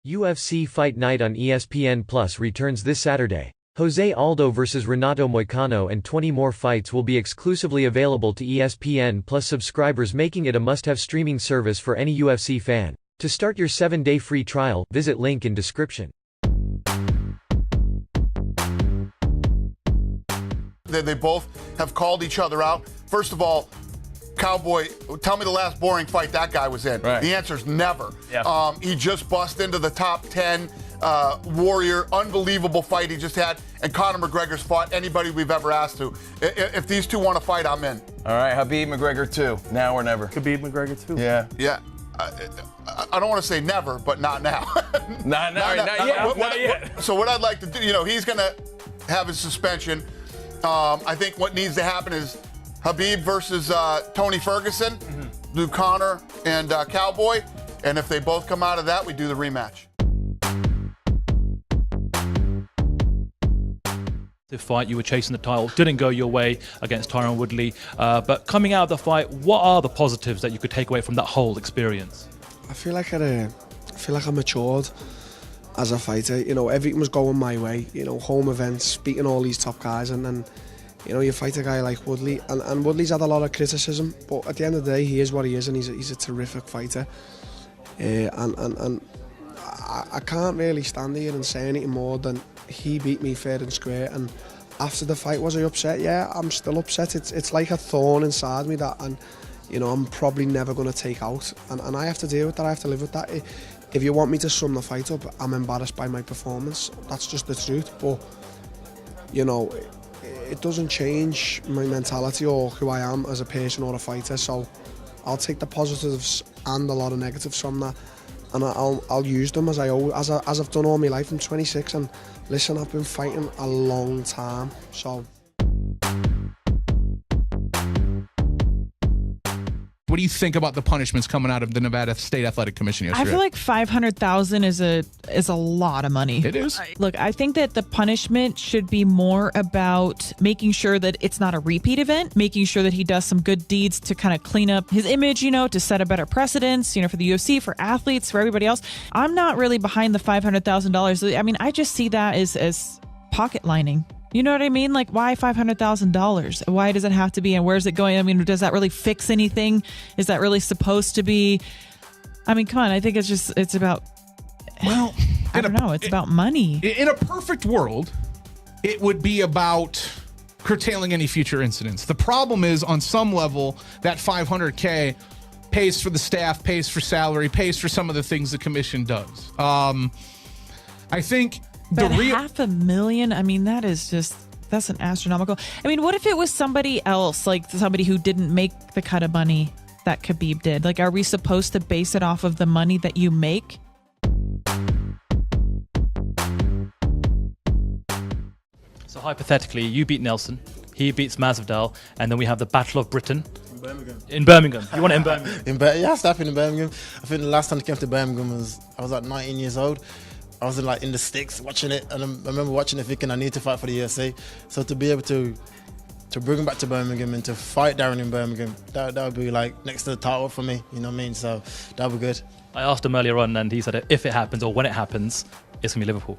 UFC Fight Night on ESPN Plus returns this Saturday. Jose Aldo vs Renato Moicano and 20 more fights will be exclusively available to ESPN Plus subscribers, making it a must-have streaming service for any UFC fan. To start your 7-day free trial, visit link in description. They both have called each other out. First of all, Cowboy, tell me the last boring fight that guy was in. Right. The answer is never. Yeah. He just bust into the top 10. Warrior, unbelievable fight he just had. And Conor McGregor's fought anybody we've ever asked to. If these two want to fight, I'm in. All right, Khabib, McGregor 2. Now or never. Khabib, McGregor too. Yeah. Yeah. I don't want to say never, but not now. Not yet. So what I'd like to do, he's going to have his suspension. I think what needs to happen is Khabib versus Tony Ferguson, do Conor and Cowboy, and if they both come out of that, we do the rematch. The fight, you were chasing the title, didn't go your way against Tyron Woodley, but coming out of the fight, what are the positives that you could take away from that whole experience? I feel like I matured as a fighter. Everything was going my way. Home events, beating all these top guys, and then you fight a guy like Woodley, and Woodley's had a lot of criticism, but at the end of the day, he is what he is, and he's a terrific fighter. And I can't really stand here and say anything more than he beat me fair and square. And after the fight, was I upset? Yeah, I'm still upset. It's like a thorn inside me that, and I'm probably never going to take out. And I have to deal with that. I have to live with that. If you want me to sum the fight up, I'm embarrassed by my performance. That's just the truth. But it doesn't change my mentality or who I am as a person or a fighter. So I'll take the positives and a lot of negatives from that, and I'll use them as I've done all my life. I'm 26, and listen, I've been fighting a long time. So. What do you think about the punishments coming out of the Nevada State Athletic Commission yesterday? I feel like $500,000 is a lot of money. It is. Look, I think that the punishment should be more about making sure that it's not a repeat event, making sure that he does some good deeds to kind of clean up his image, to set a better precedence, for the UFC, for athletes, for everybody else. I'm not really behind the $500,000. I mean, I just see that as pocket lining. You know what I mean? Like, why $500,000? Why does it have to be, and where's it going? I mean, does that really fix anything? Is that really supposed to be? I mean, come on. I think it's about, well, I don't know. It's about money. In a perfect world, it would be about curtailing any future incidents. The problem is, on some level, that $500K pays for the staff, pays for salary, pays for some of the things the commission does. I think... But $500,000, I mean, that's an astronomical. I mean, what if it was somebody else, like somebody who didn't make the cut of money that Khabib did? Like, are we supposed to base it off of the money that you make? So hypothetically, you beat Nelson, he beats Masvidal, and then we have the Battle of Britain. In Birmingham. You want it in Birmingham? Yeah, it's happened in Birmingham. I think the last time I came to Birmingham I was like 19 years old. I was in the sticks watching it, and I remember watching it thinking I need to fight for the UFC. So to be able to bring him back to Birmingham and to fight Darren in Birmingham, that would be like next to the title for me, you know what I mean? So that would be good. I asked him earlier on, and he said if it happens or when it happens, it's going to be Liverpool.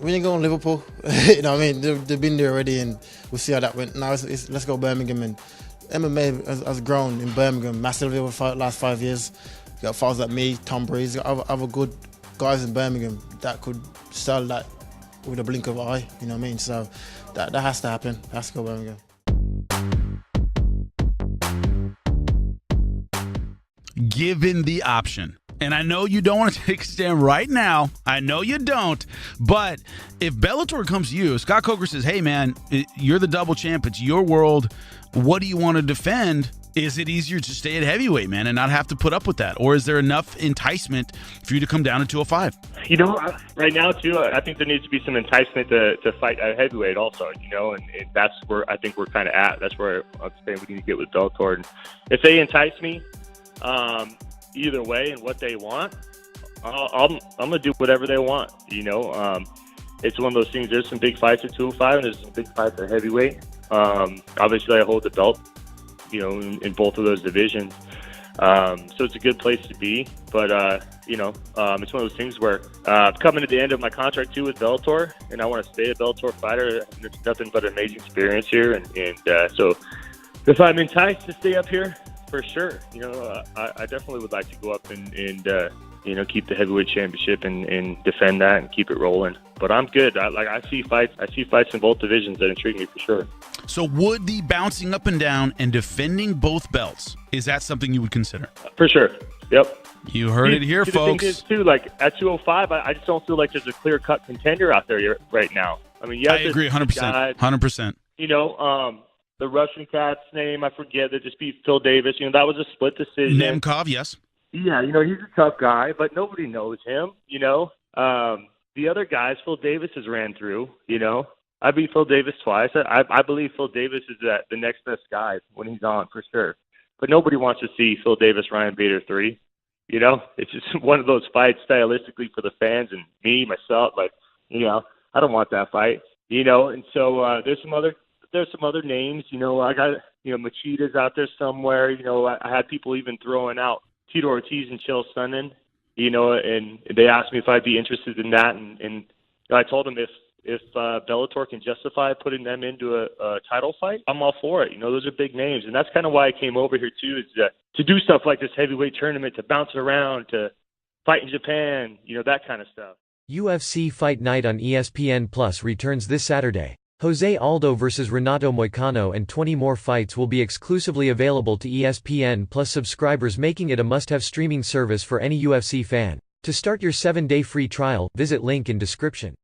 We didn't go on Liverpool, you know what I mean? They've been there already, and we'll see how that went. Now let's go Birmingham, and MMA has grown in Birmingham massively over the last 5 years. You got fighters like me, Tom Breeze, other good guys in Birmingham that could sell that with a blink of an eye, you know what I mean? So that has to happen. It has to go Birmingham. Given the option, and I know you don't want to take a stand right now, I know you don't, but if Bellator comes to you, Scott Coker says, hey man, you're the double champ, it's your world, what do you want to defend? Is it easier to stay at heavyweight, man, and not have to put up with that? Or is there enough enticement for you to come down to 205? Right now, too, I think there needs to be some enticement to fight at heavyweight also, and that's where I think we're kind of at. That's where I'm saying we need to get with Bellator. And if they entice me either way and what they want, I'm going to do whatever they want, It's one of those things. There's some big fights at 205, and there's some big fights at heavyweight. Obviously, I hold the belt, in both of those divisions. So it's a good place to be. But, it's one of those things where I'm coming to the end of my contract, too, with Bellator, and I want to stay a Bellator fighter. There's nothing but an amazing experience here. And so if I'm enticed to stay up here, for sure, I definitely would like to go up and keep the heavyweight championship and defend that and keep it rolling. But I'm good. I see fights in both divisions that intrigue me for sure. So would the bouncing up and down and defending both belts, is that something you would consider? For sure. Yep. You heard it here, folks. The thing is, too, at 205, I just don't feel like there's a clear-cut contender out there right now. I mean, I agree 100%. 100%. The Russian cat's name, I forget, that just beat Phil Davis. That was a split decision. Nemkov, yes. Yeah, he's a tough guy, but nobody knows him, The other guys, Phil Davis has ran through, I beat Phil Davis twice. I believe Phil Davis is the next best guy when he's on, for sure. But nobody wants to see Phil Davis, Ryan Bader 3. It's just one of those fights stylistically for the fans and me, myself. I don't want that fight, And so there's some other names, I got, Machida's out there somewhere. I had people even throwing out Tito Ortiz and Chael Sonnen, and they asked me if I'd be interested in that. And I told them if Bellator can justify putting them into a title fight, I'm all for it. Those are big names. And that's kind of why I came over here, too, is to do stuff like this heavyweight tournament, to bounce it around, to fight in Japan, that kind of stuff. UFC Fight Night on ESPN Plus returns this Saturday. Jose Aldo vs Renato Moicano and 20 more fights will be exclusively available to ESPN Plus subscribers, making it a must-have streaming service for any UFC fan. To start your 7-day free trial, visit link in description.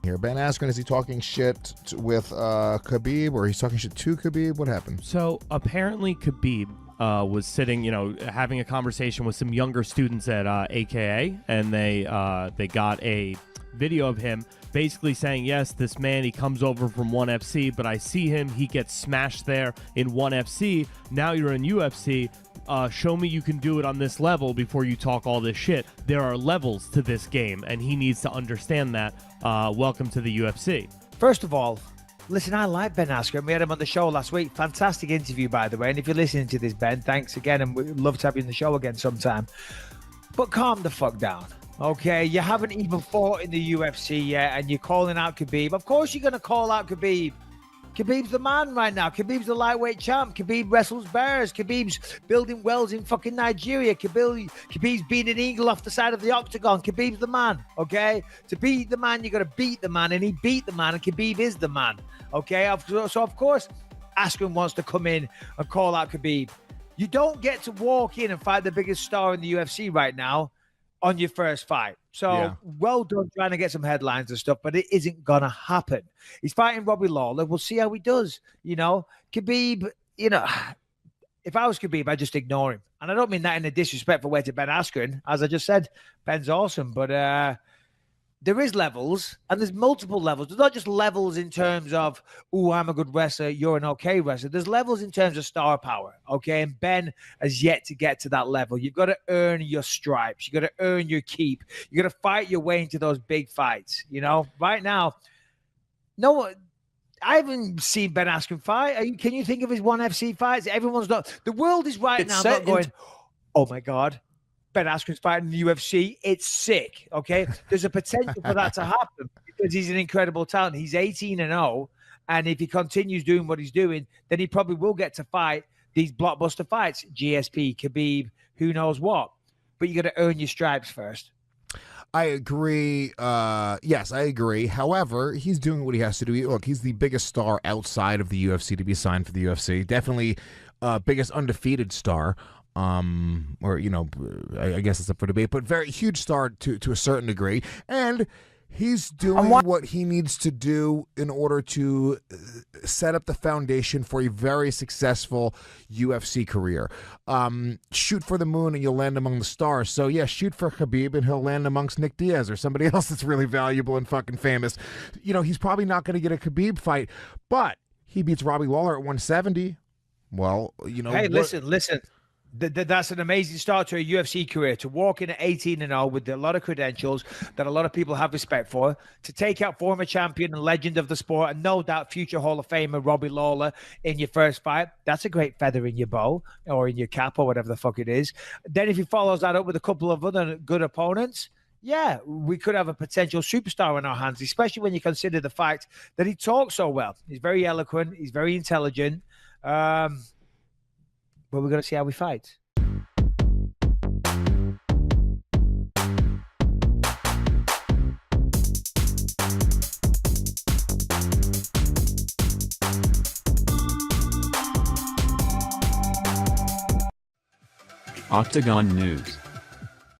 Here, Ben Askren, is he talking shit with Khabib, or he's talking shit to Khabib? What happened? So apparently Khabib was sitting, having a conversation with some younger students at AKA, and they got a video of him basically saying, yes, this man, he comes over from 1FC, but I see him, he gets smashed there in 1FC. Now you're in UFC. Show me you can do it on this level before you talk all this shit. There are levels to this game, and he needs to understand that. Welcome to the UFC. First of all, listen, I like Ben Askren. We had him on the show last week. Fantastic interview, by the way. And if you're listening to this, Ben, thanks again, and we'd love to have you on the show again sometime. But calm the fuck down, okay? You haven't even fought in the UFC yet, and you're calling out Khabib. Of course you're going to call out Khabib. Khabib's the man right now. Khabib's the lightweight champ. Khabib wrestles bears. Khabib's building wells in fucking Nigeria. Khabib's being an eagle off the side of the octagon. Khabib's the man, okay? To beat the man, you got to beat the man, and he beat the man, and Khabib is the man, okay? So, of course, Askren wants to come in and call out Khabib. You don't get to walk in and fight the biggest star in the UFC right now on your first fight. So well done trying to get some headlines and stuff, but it isn't going to happen. He's fighting Robbie Lawler. We'll see how he does. Khabib, if I was Khabib, I'd just ignore him. And I don't mean that in a disrespectful way to Ben Askren. As I just said, Ben's awesome, but there is levels, and there's multiple levels. There's not just levels in terms of, I'm a good wrestler, you're an okay wrestler. There's levels in terms of star power, okay? And Ben has yet to get to that level. You've got to earn your stripes. You've got to earn your keep. You've got to fight your way into those big fights, Right now, I haven't seen Ben Askren fight. Can you think of his 1FC fights? Everyone's not. The world is now not going, oh, my God. Ben Askren's fighting in the UFC. It's sick, okay? There's a potential for that to happen because he's an incredible talent. He's 18-0, and if he continues doing what he's doing, then he probably will get to fight these blockbuster fights, GSP, Khabib, who knows what. But you got to earn your stripes first. I agree. Yes, I agree. However, he's doing what he has to do. Look, he's the biggest star outside of the UFC to be signed for the UFC. Definitely biggest undefeated star. I guess it's up for debate, but very huge star to a certain degree, and he's doing what he needs to do in order to set up the foundation for a very successful UFC career. Shoot for the moon and you'll land among the stars. So yeah, shoot for Khabib and he'll land amongst Nick Diaz or somebody else that's really valuable and fucking famous. He's probably not going to get a Khabib fight, but he beats Robbie Lawler at 170. Well, Hey, listen. That's an amazing start to a UFC career, to walk in at 18-0 with a lot of credentials that a lot of people have respect for, to take out former champion and legend of the sport and no doubt future Hall of Famer Robbie Lawler in your first fight. That's a great feather in your bow or in your cap or whatever the fuck it is. Then if he follows that up with a couple of other good opponents, yeah, we could have a potential superstar in our hands, especially when you consider the fact that he talks so well. He's very eloquent. He's very intelligent. But we're going to see how we fight. Octagon News.